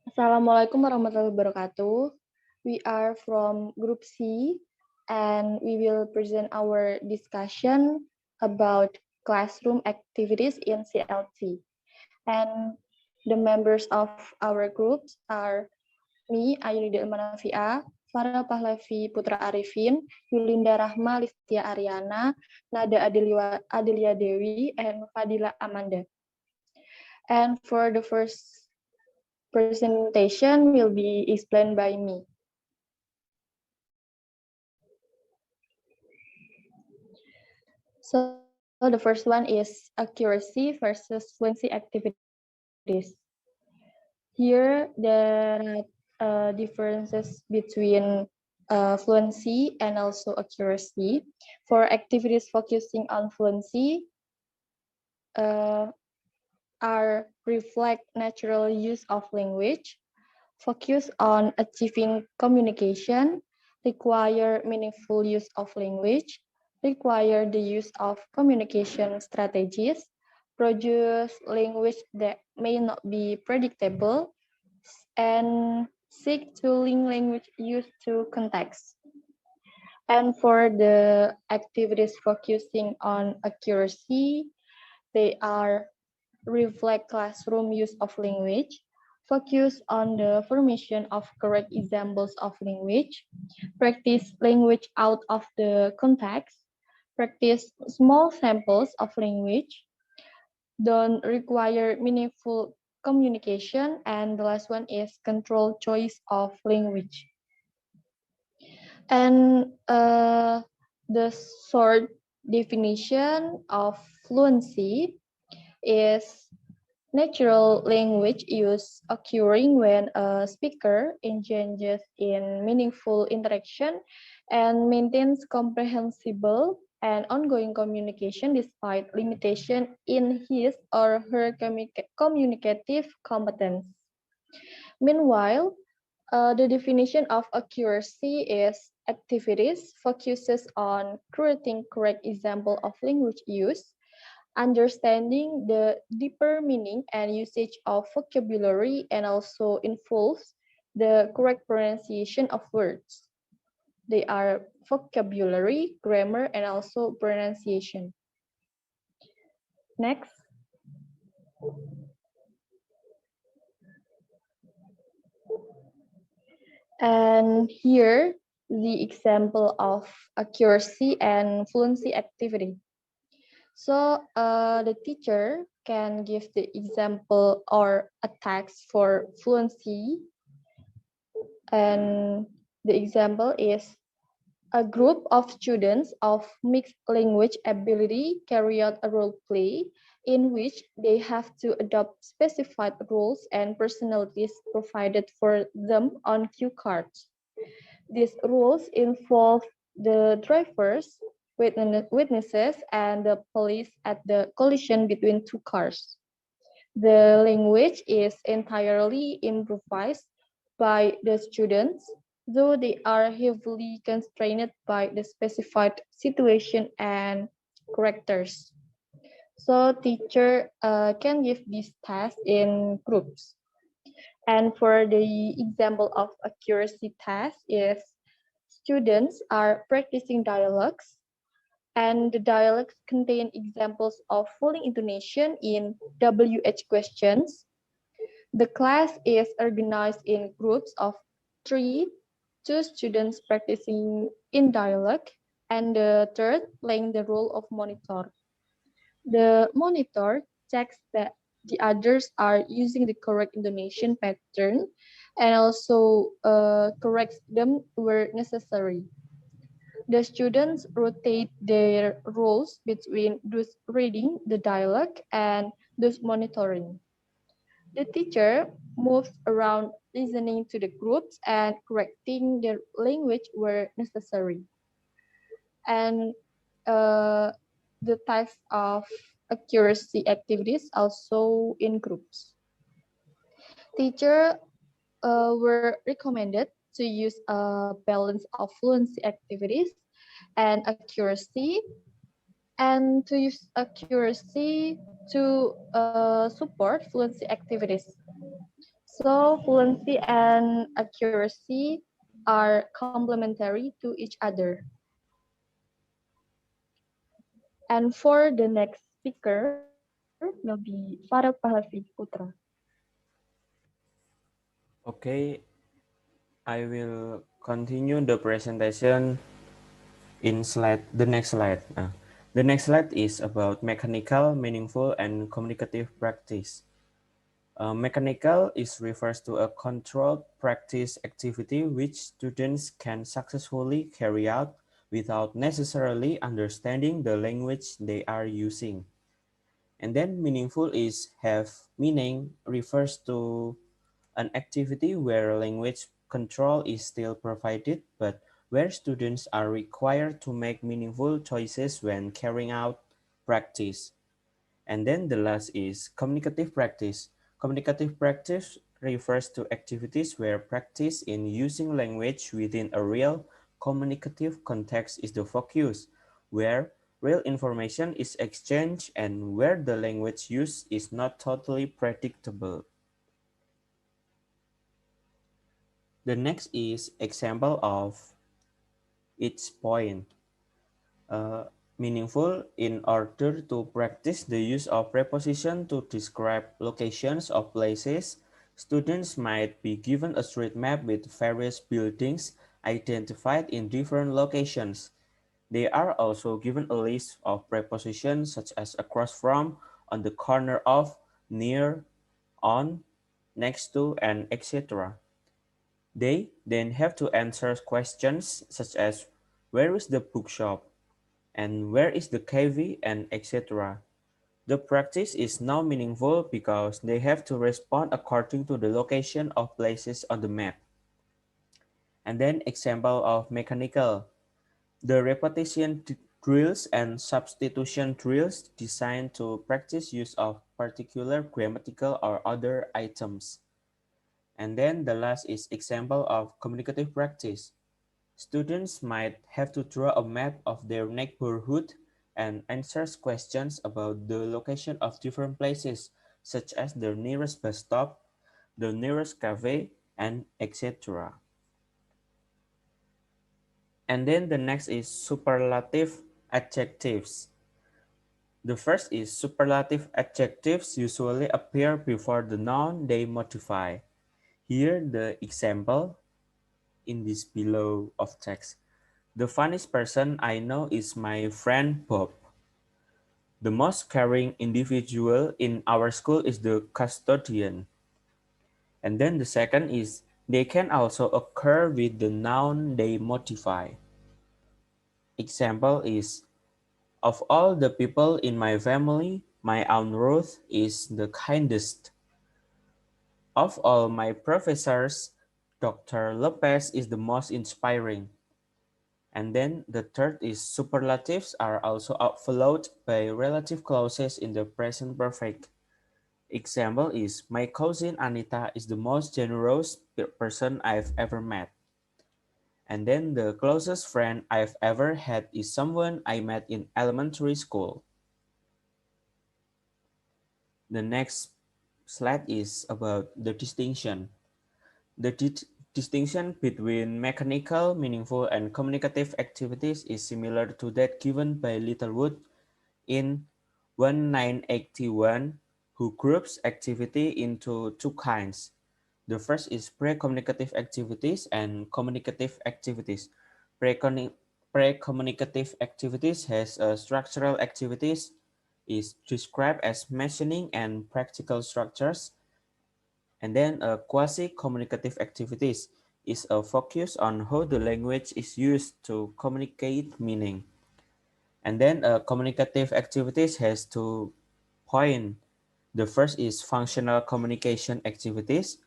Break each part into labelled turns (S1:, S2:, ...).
S1: Assalamualaikum warahmatullahi wabarakatuh. We are from Group C and we will present our discussion about classroom activities in CLT. And the members of our groups are me, Ayunida Ilma Nafia, Farel Pahleviputra Arifin, Yulinda Rahma, Listya Ariyana, Nada Adelia Dewi, and Fadila Amanda. And for the first presentation will be explained by me. So the first one is accuracy versus fluency activities. Here there are differences between fluency and also accuracy. For activities focusing on fluency, uh, are reflect natural use of language, focus on achieving communication, require meaningful use of language, require the use of communication strategies, produce language that may not be predictable, and seek to link language use to context. And for the activities focusing on accuracy, they are reflect classroom use of language, focus on the formation of correct examples of language, practice language out of the context, practice small samples of language, don't require meaningful communication, and the last one is control choice of language. And the short definition of fluency is natural language use occurring when a speaker engages in meaningful interaction and maintains comprehensible and ongoing communication despite limitation in his or her communicative competence. Meanwhile, the definition of accuracy is activities focuses on creating correct example of language use, understanding the deeper meaning and usage of vocabulary, and also involves the correct pronunciation of words. They are vocabulary, grammar, and also pronunciation. Next. And here, the example of accuracy and fluency activity. So the teacher can give the example or a text for fluency. And the example is a group of students of mixed language ability carry out a role play in which they have to adopt specified roles and personalities provided for them on cue cards. These roles involve the drivers, witnesses, and the police at the collision between two cars. The language is entirely improvised by the students, though they are heavily constrained by the specified situation and characters. So teacher can give this task in groups. And for the example of accuracy test is students are practicing dialogues, and the dialogues contain examples of full intonation in WH questions. The class is organized in groups of three, two students practicing in dialogue, and the third playing the role of monitor. The monitor checks that the others are using the correct intonation pattern and also corrects them where necessary. The students rotate their roles between those reading the dialogue and those monitoring. The teacher moves around listening to the groups and correcting their language where necessary. And uh, the types of accuracy activities also in groups. Teacher were recommended to use a balance of fluency activities and accuracy, and to use accuracy to support fluency activities. So fluency and accuracy are complementary to each other. And for the next speaker will be Farel Pahleviputra.
S2: Okay, I will continue the presentation in the next slide. The next slide is about mechanical, meaningful, and communicative practice. Mechanical is refers to a controlled practice activity which students can successfully carry out without necessarily understanding the language they are using. And then meaningful is have meaning refers to an activity where language control is still provided, but where students are required to make meaningful choices when carrying out practice. And then the last is communicative practice. Communicative practice refers to activities where practice in using language within a real communicative context is the focus, where real information is exchanged and where the language used is not totally predictable. The next is example of each point. Uh, Meaningful in order to practice the use of preposition to describe locations of places, students might be given a street map with various buildings identified in different locations. They are also given a list of prepositions such as across from, on the corner of, near, on, next to, and etc. They then have to answer questions such as where is the bookshop and where is the cafe and etc. The practice is now meaningful because they have to respond according to the location of places on the map. And then example of mechanical. The repetition drills and substitution drills designed to practice use of particular grammatical or other items. And then the last is example of communicative practice. Students might have to draw a map of their neighborhood and answer questions about the location of different places, such as the nearest bus stop, the nearest cafe, and etc. And then the next is superlative adjectives. The first is superlative adjectives usually appear before the noun they modify. Here the example in this below of text. The funniest person I know is my friend Bob. The most caring individual in our school is the custodian. And then the second is they can also occur with the noun they modify. Example is of all the people in my family, my Aunt Ruth is the kindest. Of all my professors, Dr. Lopez is the most inspiring. And then the third is superlatives are also followed by relative clauses in the present perfect. Example is my cousin Anita is the most generous person I've ever met. And then the closest friend I've ever had is someone I met in elementary school. The next slide is about the distinction. The distinction between mechanical, meaningful, and communicative activities is similar to that given by Littlewood in 1981, who groups activity into two kinds. The first is pre-communicative activities and communicative activities. Pre-communicative activities has structural activities, is described as mentioning and practical structures, and then quasi-communicative activities is a focus on how the language is used to communicate meaning. And then communicative activities has 2 points. The first is functional communication activities.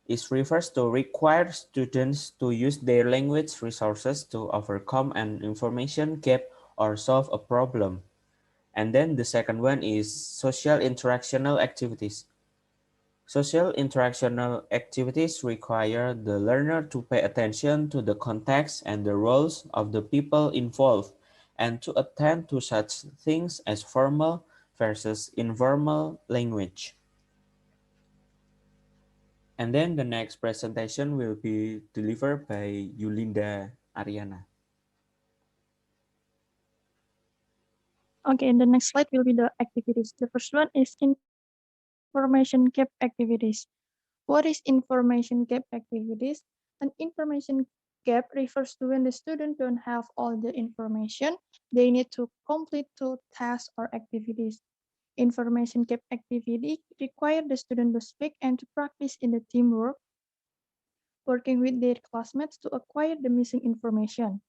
S2: It refers to require students to use their language resources to overcome an information gap or solve a problem. And then the second one is social interactional activities. Social interactional activities require the learner to pay attention to the context and the roles of the people involved and to attend to such things as formal versus informal language. And then the next presentation will be delivered by Yulinda Ariyana.
S3: Okay, the next slide will be the activities. The first one is information gap activities. What is information gap activities? An information gap refers to when the student don't have all the information they need to complete two tasks or activities. Information gap activity require the student to speak and to practice in the teamwork, working with their classmates to acquire the missing information.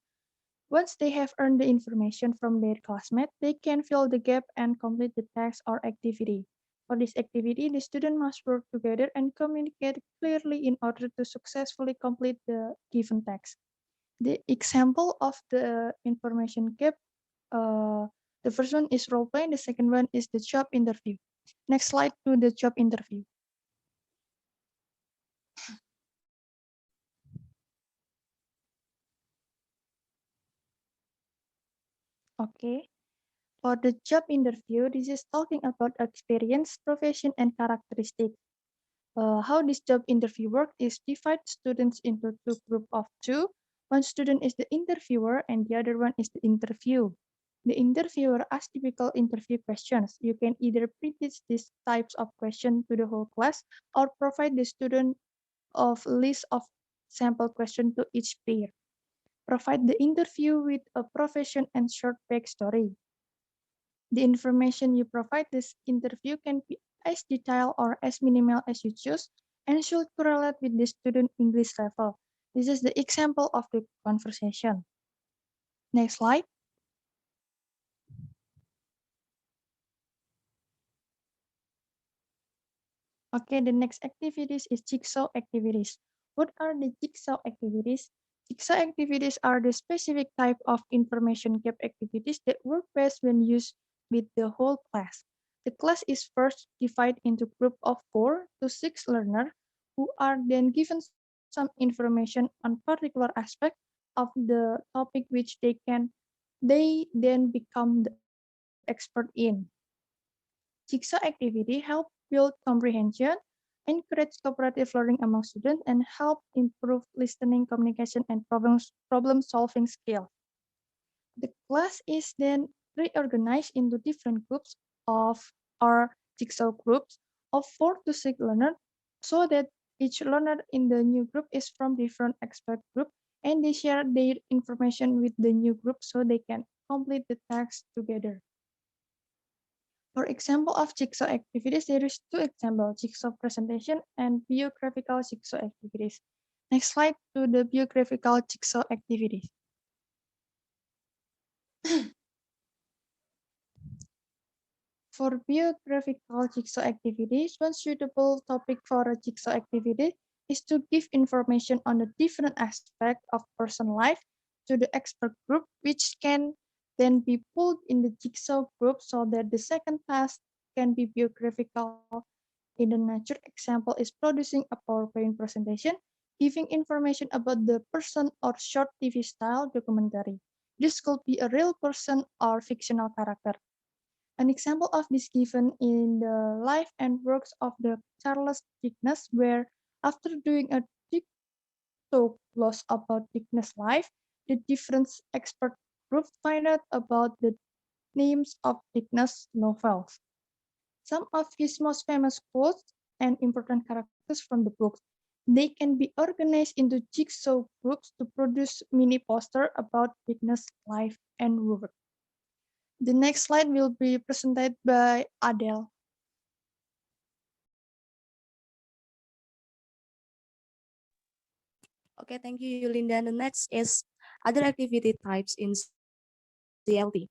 S3: Once they have earned the information from their classmate, they can fill the gap and complete the task or activity. For this activity, the student must work together and communicate clearly in order to successfully complete the given task. The example of the information gap, the first one is role play, the second one is the job interview. Next slide to the job interview. Okay. For the job interview, this is talking about experience, profession, and characteristics. How this job interview work is divide students into two group of two. One student is the interviewer and the other one is the interview. The interviewer asks typical interview questions. You can either pre-teach these types of questions to the whole class or provide the student of list of sample questions to each pair. Provide the interview with a profession and short backstory. The information you provide this interview can be as detailed or as minimal as you choose and should correlate with the student English level. This is the example of the conversation. Next slide. Okay, the next activities is jigsaw activities. What are the jigsaw activities? Jigsaw activities are the specific type of information gap activities that work best when used with the whole class. The class is first divided into group of 4 to 6 learners who are then given some information on particular aspect of the topic which they then become the expert in. Jigsaw activity help build comprehension, encourage cooperative learning among students, and help improve listening, communication, and problem-solving skills. The class is then reorganized into different groups of or jigsaw groups of 4 to 6 learners so that each learner in the new group is from different expert group and they share their information with the new group so they can complete the task together. For example of jigsaw activities, there is two examples, jigsaw presentation and biographical jigsaw activities. Next slide to the biographical jigsaw activities. For biographical jigsaw activities, one suitable topic for a jigsaw activity is to give information on the different aspect of person life to the expert group, which can then be pulled in the jigsaw group so that the second task can be biographical. In the nature example is producing a PowerPoint presentation, giving information about the person or short TV style documentary. This could be a real person or fictional character. An example of this given in the life and works of the Charles Dickens, where after doing a TikTok gloss about Dickens' life, the different expert groups find out about the names of Dickens' novels. Some of his most famous quotes and important characters from the books. They can be organized into jigsaw groups to produce mini poster about Dickens' life and work. The next slide will be presented by Adelia.
S4: Okay, thank you, Yulinda. The next is other activity types in CLT.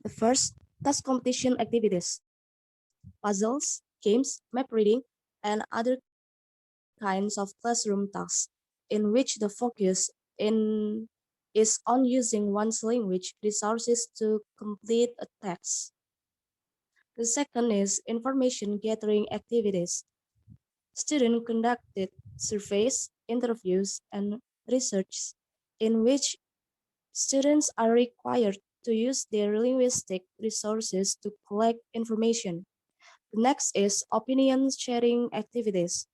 S4: The first, task competition activities, puzzles, games, map reading, and other kinds of classroom tasks, in which the focus is on using one's language resources to complete a text. The second is information gathering activities. Students conducted surveys, interviews, and research in which students are required to use their linguistic resources to collect information. The next is opinion sharing activities.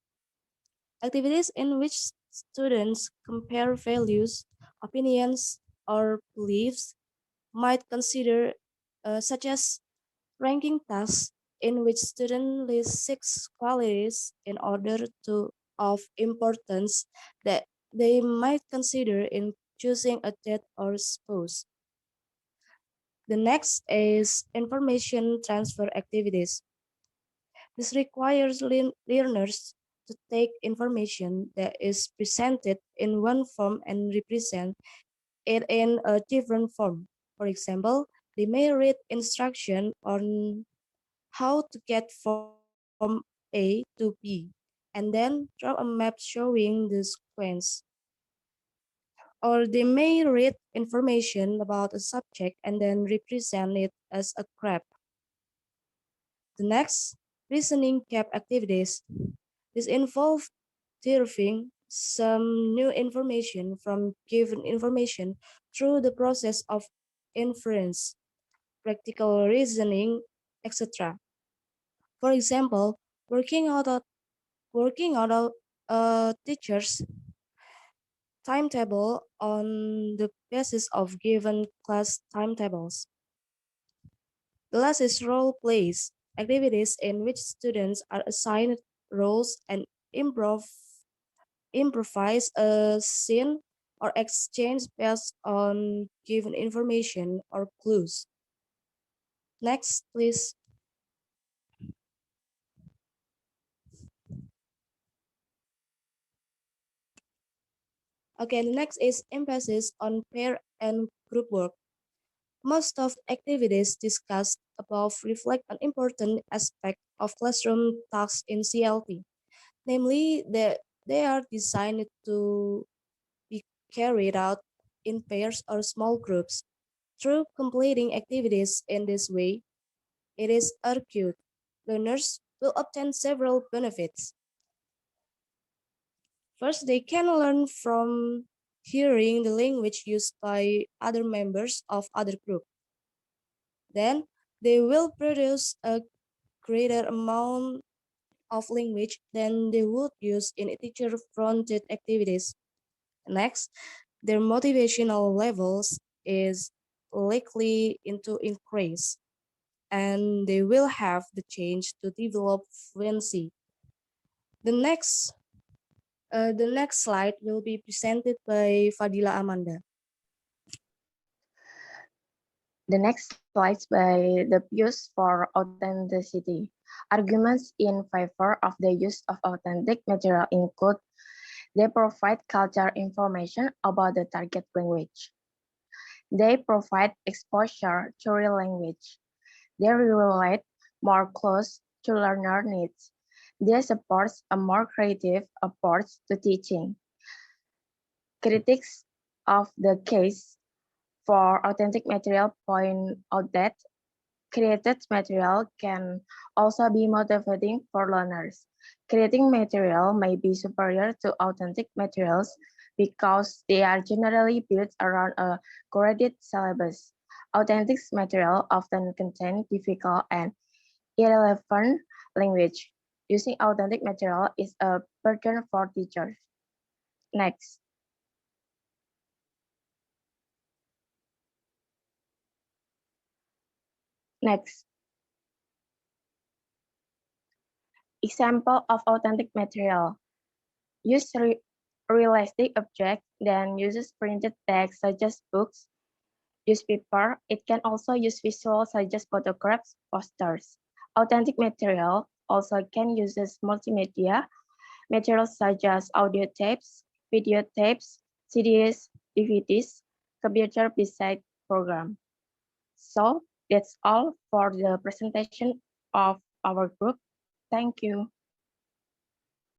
S4: Activities in which students compare values, opinions, or beliefs might consider, such as ranking tasks in which students list 6 qualities in order to of importance that they might consider in choosing a date or spouse. The next is information transfer activities. This requires learners to take information that is presented in one form and represent it in a different form. For example, they may read instruction on how to get from A to B, and then draw a map showing the sequence. Or they may read information about a subject and then represent it as a graph. The next, reasoning gap activities. This involve deriving some new information from given information through the process of inference, practical reasoning, etc. For example, working out a teacher's timetable on the basis of given class timetables. The last is role plays, activities in which students are assigned roles and improvise a scene or exchange based on given information or clues. Next, please. Okay, the next is emphasis on pair and group work. Most of the activities discussed above reflect an important aspect of classroom tasks in CLT, namely that they are designed to be carried out in pairs or small groups. Through completing activities in this way, it is argued learners will obtain several benefits. First, they can learn from hearing the language used by other members of other group. Then, they will produce a greater amount of language than they would use in teacher-fronted activities. Next, their motivational levels is likely to increase, and they will have the change to develop fluency. The next, the next slide will be presented by Fadila Amanda.
S1: The next slides by the views for authenticity. Arguments in favor of the use of authentic material include they provide cultural information about the target language. They provide exposure to real language. They relate more close to learner needs. They support a more creative approach to teaching. Critics of the case for authentic material point out that created material can also be motivating for learners. Creating material may be superior to authentic materials because they are generally built around a curated syllabus. Authentic material often contain difficult and irrelevant language. Using authentic material is a burden for teachers. Next. Next. Example of authentic material. Use realistic objects, then uses printed text such as books. Use paper. It can also use visual such as photographs, posters. Authentic material also can use multimedia materials such as audio tapes, video tapes, CDs, DVDs, computer beside program. So that's all for the presentation of our group. Thank you.